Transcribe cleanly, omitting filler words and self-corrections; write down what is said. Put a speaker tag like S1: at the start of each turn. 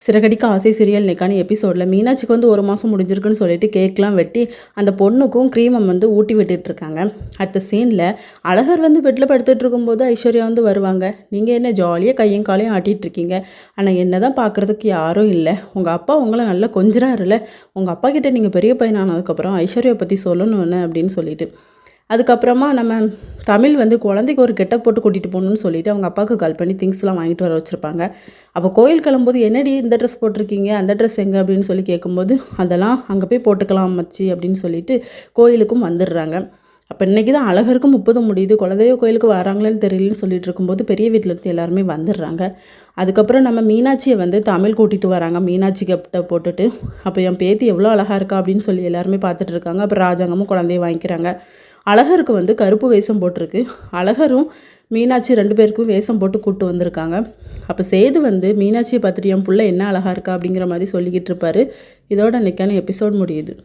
S1: சிறகடிக்க ஆசை சீரியல் இன்னைக்கான எபிசோடில் மீனாட்சிக்கு வந்து 1 மாதம் முடிஞ்சிருக்குன்னு சொல்லிட்டு கேக்லாம் வெட்டி அந்த பொண்ணுக்கும் க்ரீமை வந்து ஊட்டி விட்டுட்ருக்காங்க. அடுத்த சீனில் அழகர் வந்து பெட்டில் படுத்துட்டு இருக்கும்போது ஐஸ்வர்யா வந்து வருவாங்க. நீங்கள் என்ன ஜாலியாக கையும் காலையும் ஆட்டிகிட்ருக்கீங்க, ஆனால் என்ன தான் பார்க்குறதுக்கு யாரும் இல்லை. உங்கள் அப்பா உங்களை நல்லா கொஞ்சிறாருல, உங்கள் அப்பா கிட்டே நீங்கள் பெரிய பையனானதுக்கப்புறம் ஐஸ்வர்யா பற்றி சொல்லணும்னு அப்படின்னு சொல்லிட்டு அதுக்கப்புறமா நம்ம தமிழ் வந்து குழந்தைக்கு ஒரு கெட்ட போட்டு கூட்டிகிட்டு போகணுன்னு சொல்லிட்டு அவங்க அப்பாவுக்கு கால் பண்ணி திங்ஸ்லாம் வாங்கிட்டு வர வச்சுருப்பாங்க. அப்போ கோயில் கிளம்பும்போது என்னடி இந்த ட்ரெஸ் போட்டிருக்கீங்க, அந்த ட்ரெஸ் எங்கே அப்படின்னு சொல்லி கேட்கும்போது அதெல்லாம் அங்கே போய் போட்டுக்கலாம் மச்சி அப்படின்னு சொல்லிட்டு கோயிலுக்கும் வந்துடுறாங்க. அப்போ இன்றைக்கி தான் அழகருக்கும் 30 முடியுது, குலதெய்வ கோயிலுக்கு வராங்களேன்னு தெரியலன்னு சொல்லிட்டு இருக்கும்போது பெரிய வீட்டிலேருந்து எல்லாருமே வந்துடுறாங்க. அதுக்கப்புறம் நம்ம மீனாட்சியை வந்து தமிழ் கூட்டிகிட்டு வராங்க. மீனாட்சி கிட்ட போட்டுட்டு அப்போ என் பேத்தி எவ்வளோ அழகாக இருக்கா அப்படின்னு சொல்லி எல்லாருமே பார்த்துட்டு இருக்காங்க. அப்புறம் ராஜாங்கமும் குழந்தைய வாங்கிக்கிறாங்க. அழகருக்கு வந்து கருப்பு வேஷம் போட்டிருக்கு. அழகரும் மீனாட்சி 2 பேருக்கும் வேஷம் போட்டு கூப்பிட்டு வந்திருக்காங்க. அப்போ சேது வந்து மீனாட்சியை பார்த்துட்டு என் புள்ள என்ன அழகாக இருக்கா அப்படிங்கிற மாதிரி சொல்லிக்கிட்டு இருப்பார். இதோட இன்றைக்கான எபிசோட் முடியுது.